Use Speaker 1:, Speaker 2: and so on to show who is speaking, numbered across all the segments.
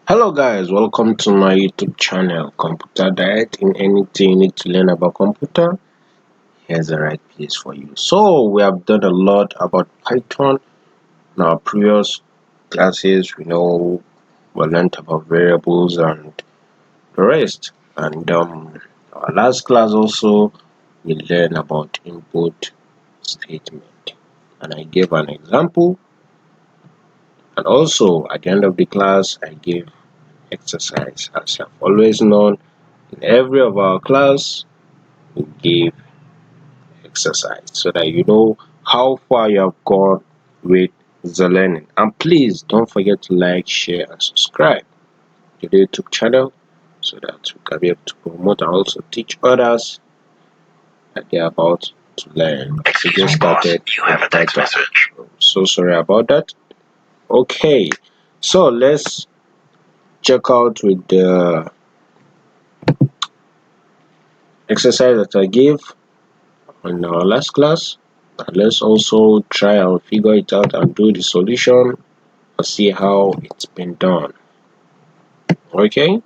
Speaker 1: Hello guys, welcome to my YouTube channel, Computer Diet. In anything you need to learn about computer, here's the right place for you. So we have done a lot about Python in our previous classes. We learned about variables and the rest. And our last class also we learned about input statement. And I gave an example. And also at the end of the class, I gave exercise. As I've always known, in every of our class we give exercise so that you know how far you have gone with the learning. And please don't forget to like, share and subscribe to the YouTube channel so that we can be able to promote and also teach others that they're about to learn. So just started. You have a text message. So sorry about that. Okay, so let's check out with the exercise that I gave in our last class. Let's also try and figure it out and do the solution and see how it's been done. Okay,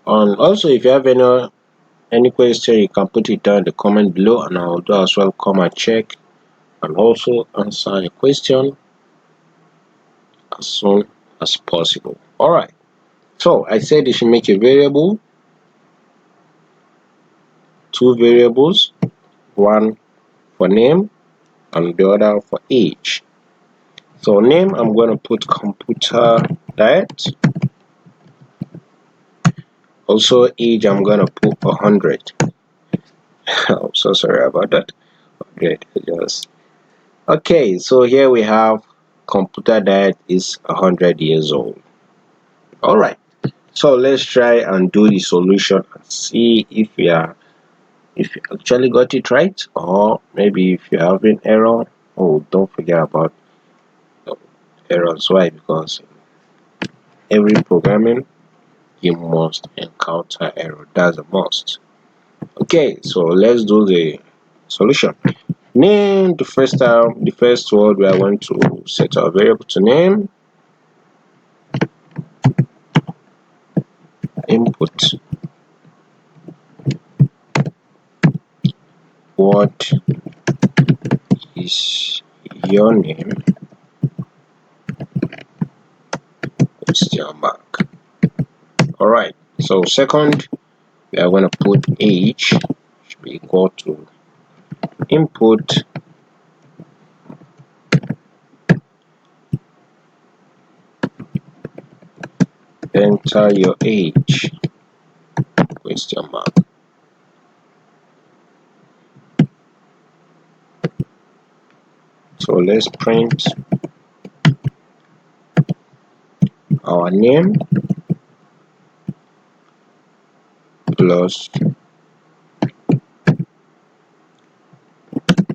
Speaker 1: and also if you have any question, you can put it down in the comment below and I'll do as well come and check and also answer a question as soon as possible. All right, so I said you should make a variable, two variables, one for name and the other for age. So name, I'm going to put computer diet. Also age, I'm going to put 100. I'm so sorry about that. Great. Yes. Okay, so here we have computer diet is 100 years old. All right, so let's try and do the solution and see if you actually got it right, or maybe if you have an error. Oh, don't forget about errors. Why? Because every programming you must encounter error. That's a must. Okay, so let's do the solution. Name the first word we are going to set our variable to name. Input. What is your name? Question mark. All right, so second we are going to put age should be equal to input enter your age question mark. So let's print our name plus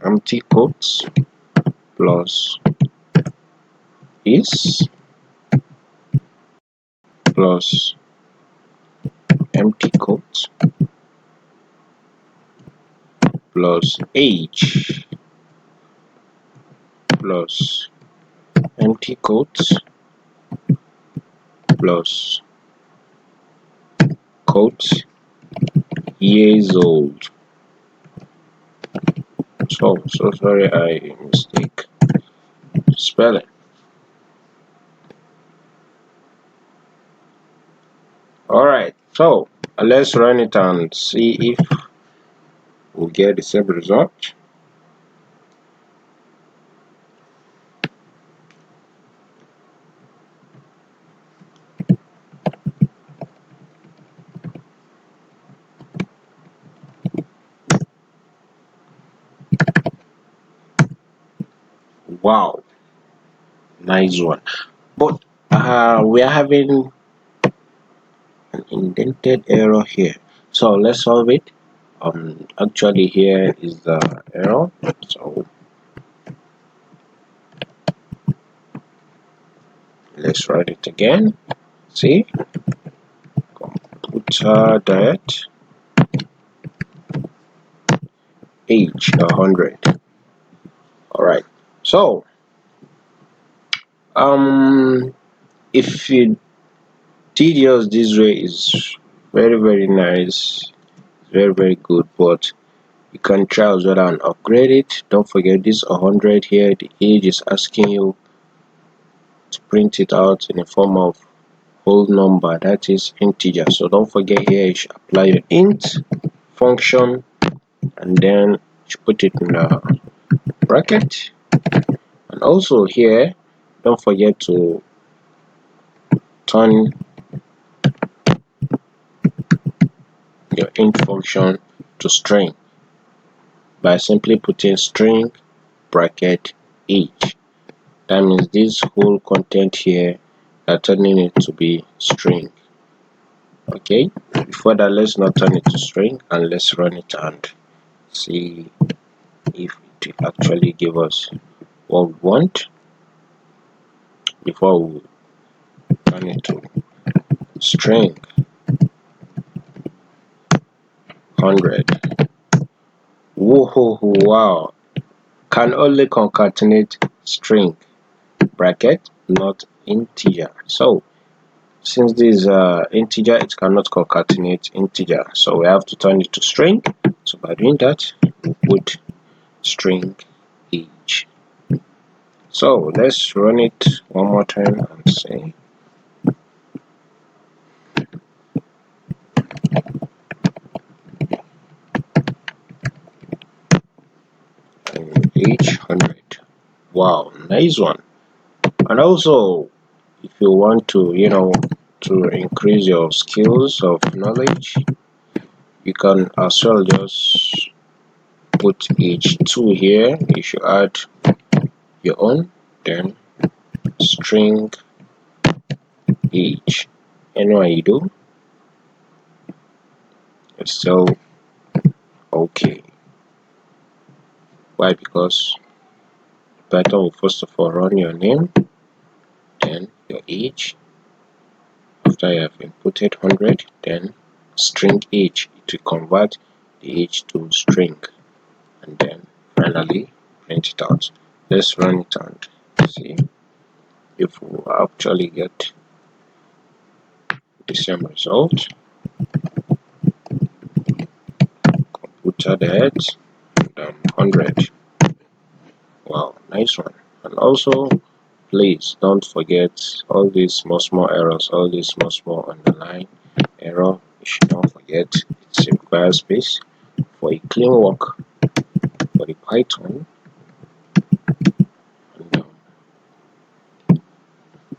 Speaker 1: empty quotes plus is plus empty quotes plus age plus empty quotes plus quotes years old. So sorry, I mistake spelling. All right, so let's run it and see if we'll get the same result. Wow, nice one. But we are having an indented error here, so let's solve it. Actually here is the error, so let's write it again. See, computer diet age 100. All right, so if you tedious. This way is very nice, very good, but you can try as well and upgrade it. Don't forget this 100 here. The age is asking you to print it out in a form of whole number, that is integer. So don't forget here you should apply your int function and then you put it in a bracket. And also here, don't forget to turn your int function to string by simply putting string bracket age. That means this whole content here are turning it to be string. Okay, before that, let's not turn it to string and let's run it and see if it will actually give us what we want before we turn it to string 100. Whoa, wow, can only concatenate string bracket, not integer. So since this is integer, it cannot concatenate integer, so we have to turn it to string. So by doing that, we put string age. So let's run it one more time and say age 100. Wow, nice one. And also, if you want to, to increase your skills of knowledge, you can as well just put age 2 here. You should add your own, then string age. Anyway you do, it's still okay. Why? Because Python will first of all run your name, then your age. After you have inputted 100, then string age, it will convert the age to string and then finally print it out. Let's run it and see if we actually get the same result. Computer that 100. Wow, nice one. And also, please don't forget all these small errors, all these small underline error. You should not forget it requires space for a clean work for the Python. And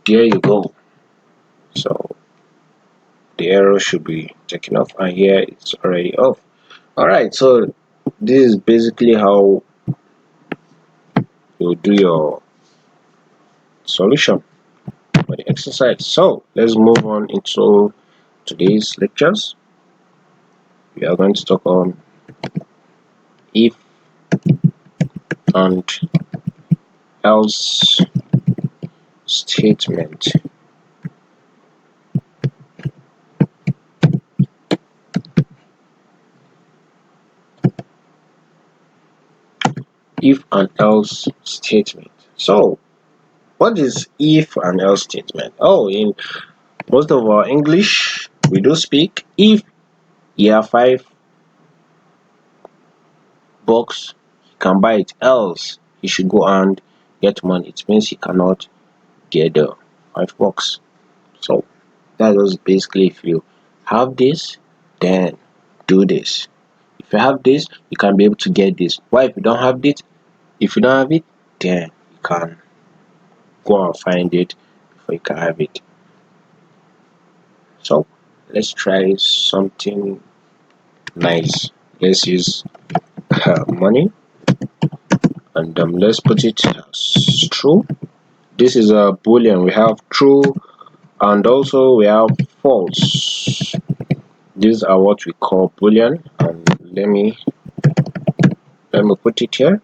Speaker 1: there you go. So the error should be taken off, and here it's already off. Alright, so this is basically how you do your solution for the exercise. So let's move on into today's lectures. We are going to talk on if and else statement. If and else statement. So what is if and else statement? Oh, in most of our English we do speak if you have 5 bucks, you can buy it, else you should go and get money. It means you cannot get the 5 bucks. So that was basically, if you have this, then do this. If you have this, you can be able to get this. Why? If you don't have it, then you can go and find it before you can have it. So let's try something nice. Let's use money, and let's put it as true. This is a boolean. We have true and also we have false. These are what we call boolean, and let me put it here.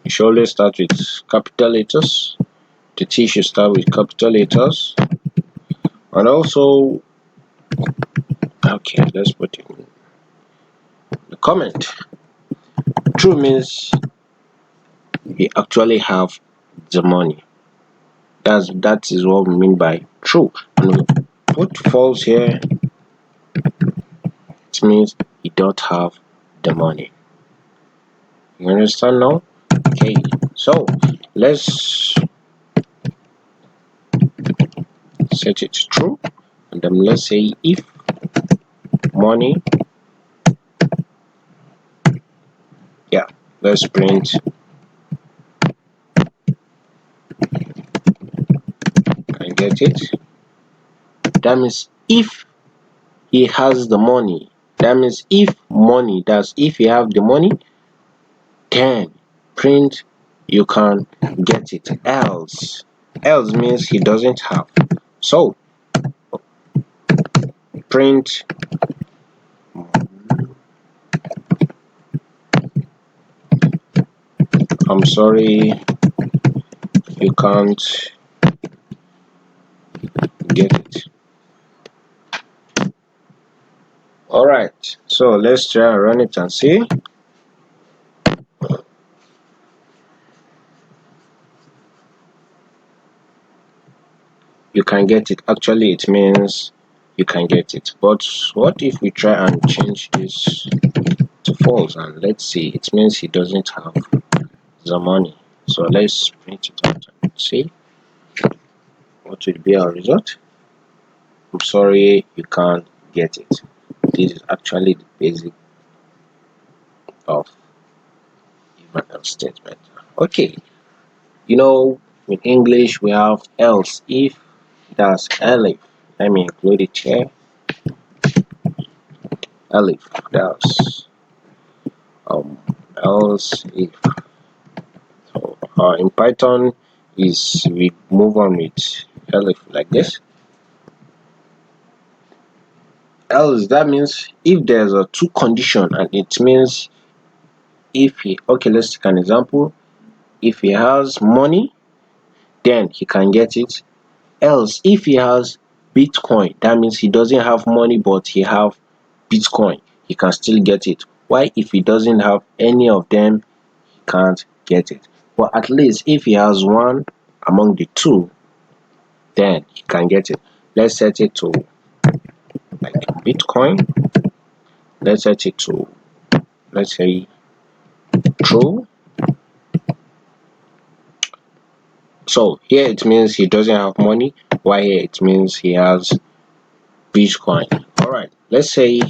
Speaker 1: You should always start with capital letters. The T should start with capital letters. And also, okay, let's put it in the comment. True means we actually have the money. That is what we mean by true. And we put false here, it means you don't have the money. You understand now? Okay, so let's set it true, and then let's say if money, yeah, let's print and get it. That means if he has the money, that means if money, that's if you have the money, then print you can get it. Else means he doesn't have. So print I'm sorry, you can't get it. Alright, so let's try and run it and see. You can get it. Actually, it means you can get it. But what if we try and change this to false, and let's see, it means he doesn't have the money. So let's print it out and see what will be our result. I'm sorry, you can't get it. This is actually the basic of if and else statement. Okay, you know, in English we have else if, that's ELIF. Let me include it here. ELIF, that's else if. So in Python is we move on with ELIF like this. Else, that means if there's a two condition, and it means if he, okay, let's take an example. If he has money, then he can get it. Else, if he has Bitcoin, that means he doesn't have money but he have Bitcoin, he can still get it. Why? If he doesn't have any of them, he can't get it. But at least if he has one among the two, then he can get it. Let's set it to like Bitcoin. Let's set it to, let's say, true. So here it means he doesn't have money, while here it means he has Bitcoin. Alright, let's say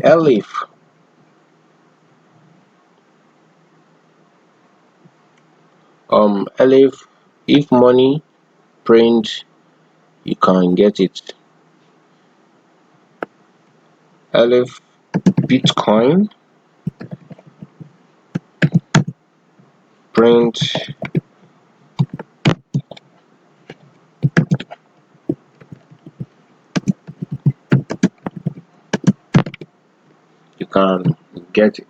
Speaker 1: ELIF ELIF if money, print you can get it. ELIF Bitcoin, print you can get it.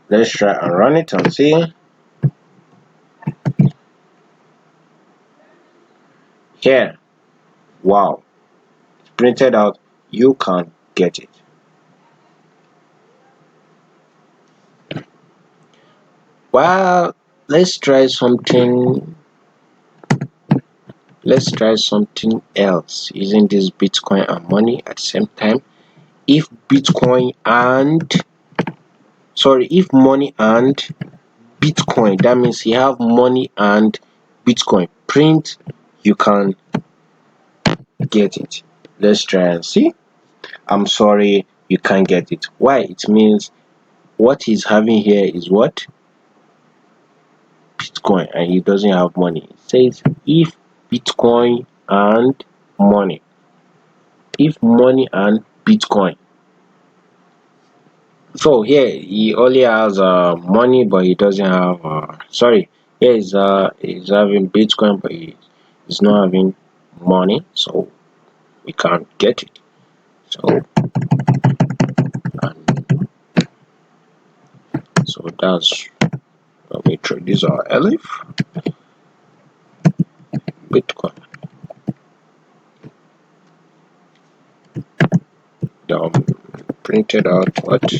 Speaker 1: Let's try and run it and see. Here, wow, it's printed out you can get it. Well, let's try something else using this Bitcoin and money at the same time. If Bitcoin and if money and Bitcoin, that means you have money and Bitcoin, print you can get it. Let's try and see. I'm sorry, you can't get it. Why? It means what he's having here is what? Bitcoin, and he doesn't have money. It says if Bitcoin and money, if money and Bitcoin. So here he only has money but he doesn't have here he's having Bitcoin but he's not having money, so we can't get it. So and so that's when we introduce our ELIF Bitcoin. Then printed out what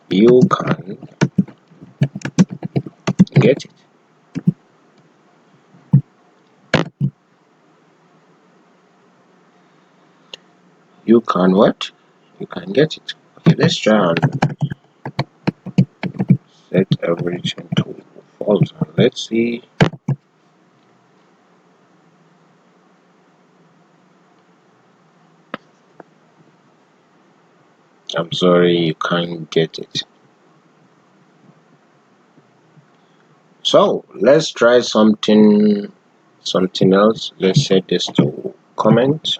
Speaker 1: you can get it. you can what? You can get it. Okay, let's try and set everything to false. And let's see. I'm sorry, you can't get it. So let's try something else. Let's set this to comment.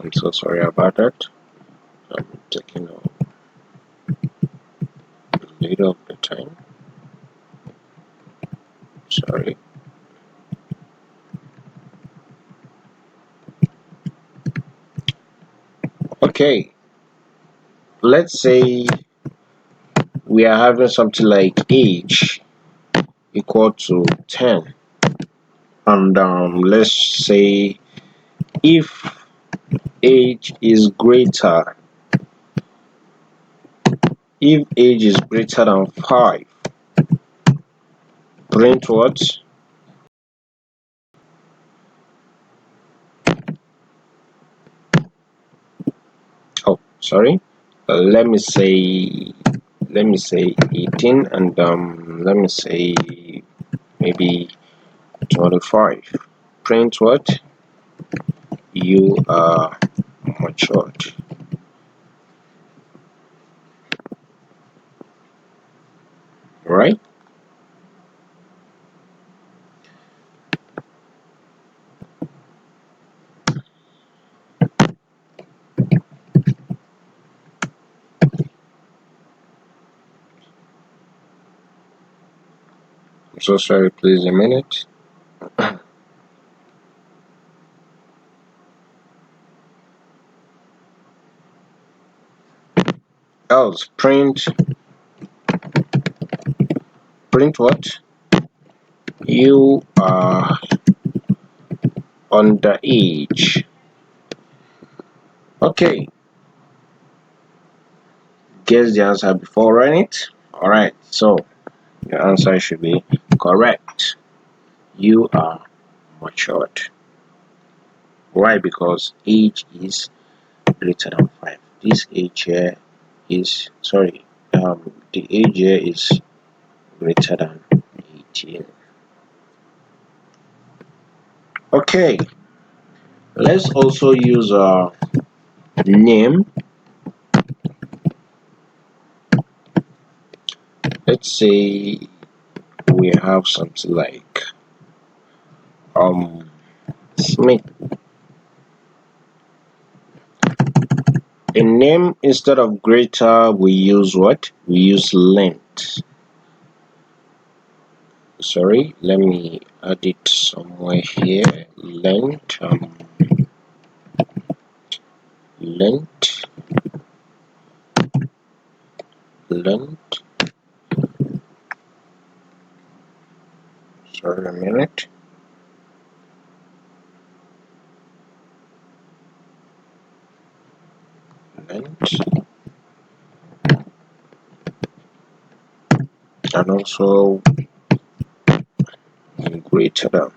Speaker 1: I'm so sorry about that. I'm taking a little of the time. Sorry. Okay, let's say we are having something like age equal to 10, and let's say if age is greater than 5, print what? Oh, sorry. Let me say 18, and let me say maybe 25. Print what? You are matured. Right? I'm so sorry, please a minute. Else print what? You are underage. Okay, guess the answer before running it. Alright, so your answer should be correct. You are matured. Why? Because age is greater than 5. This age here is the age here is greater than 18. Okay, let's also use name. Let's say we have something like Smith. In name, instead of greater, we use what? We use length. Sorry, let me add it somewhere here. Length, length, length. Sorry, a minute. Length, and also greater than.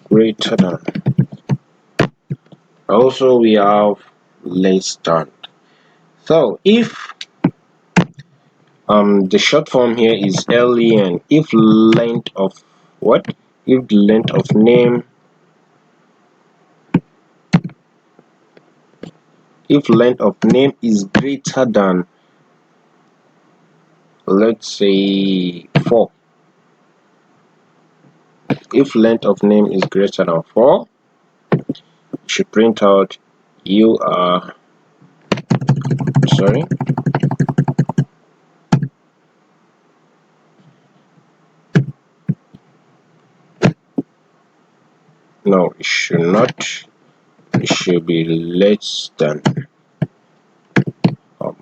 Speaker 1: Greater than. Also, we have less than. So if the short form here is len, if length of what? If the length of name, if length of name is greater than, let's say 4. If length of name is greater than 4, you should print out you are sorry. No, it should not. It should be less than.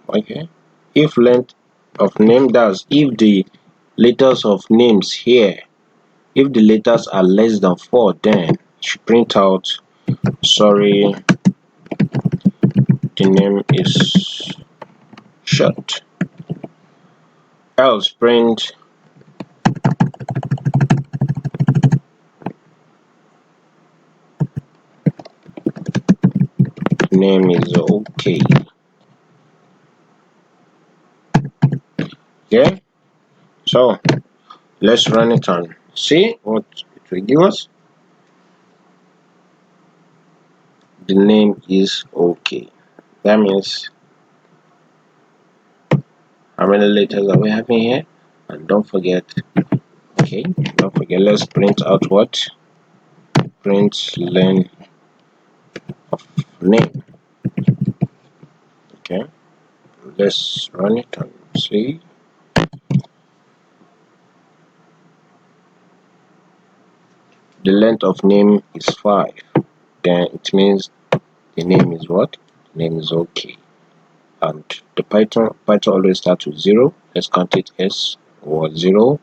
Speaker 1: Okay. If length of name, does if the letters of names here, if the letters are less than 4, then you should print out sorry, the name is short. Else print name is okay. Okay, so let's run it and see what it will give us. The name is okay. That means how many letters are we having here? And don't forget, okay, don't forget, let's print out what? Print len of name. Okay, let's run it and see. The length of name is 5. Then it means the name is what? The name is okay. And the Python always starts with 0. Let's count it as 0,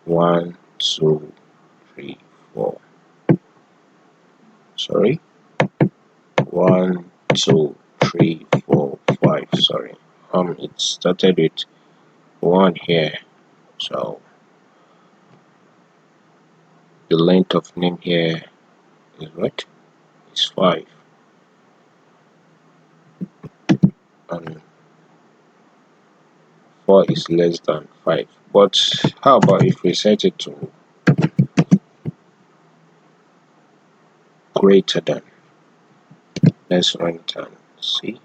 Speaker 1: 1, 2, 3, 4. Sorry, 1, 2, 3, 4, 5. Sorry, it started with 1 here. So the length of name here is what? Is 5. And 4 is less than 5. But how about if we set it to greater than? Let's run it and see.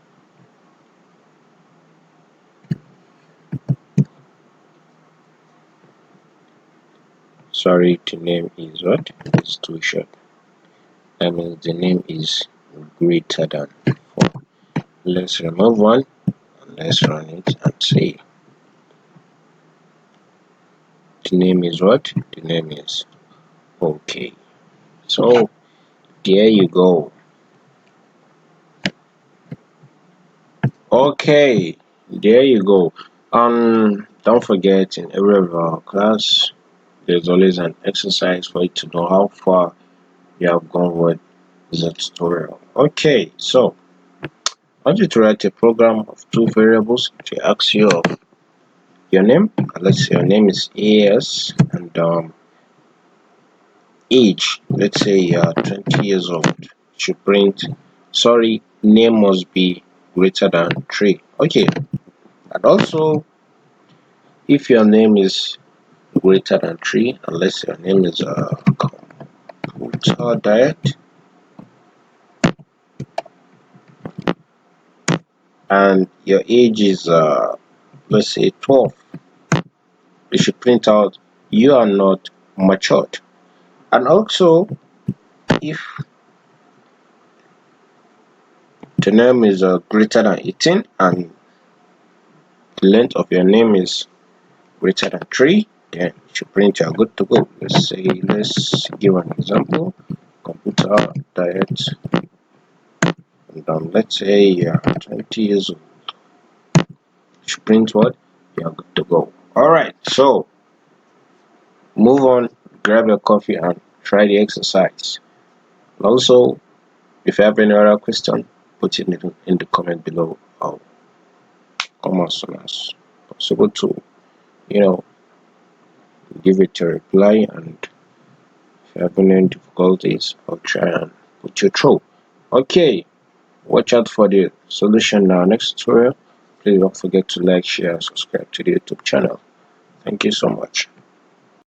Speaker 1: Sorry, the name is what? It's too short. That means the name is greater than 4. Let's remove 1 and let's run it and see. The name is what? The name is okay. So there you go. Okay, there you go. Don't forget, in every of our class there's always an exercise for you to know how far you have gone with the tutorial. Okay, so I want you to write a program of 2 variables. If it asks you of your name, let's say your name is AS, and age, let's say you are 20 years old, should print, sorry, name must be greater than 3. Okay, and also if your name is greater than 3, unless your name is computer diet, and your age is let's say 12, you should print out you are not matured. And also if the name is greater than 18 and the length of your name is greater than 3, then you should print you are good to go. Let's give an example. Computer diet, and let's say you are 20 years old. You should print what? You are good to go. Alright, so move on, grab your coffee and try the exercise. Also, if you have any other question, put it in the comment below. I'll come as soon as possible to, give it a reply, and if you have any difficulties, I'll try and put you through. Okay, watch out for the solution in our next tutorial. Please don't forget to like, share, and subscribe to the YouTube channel. Thank you so much.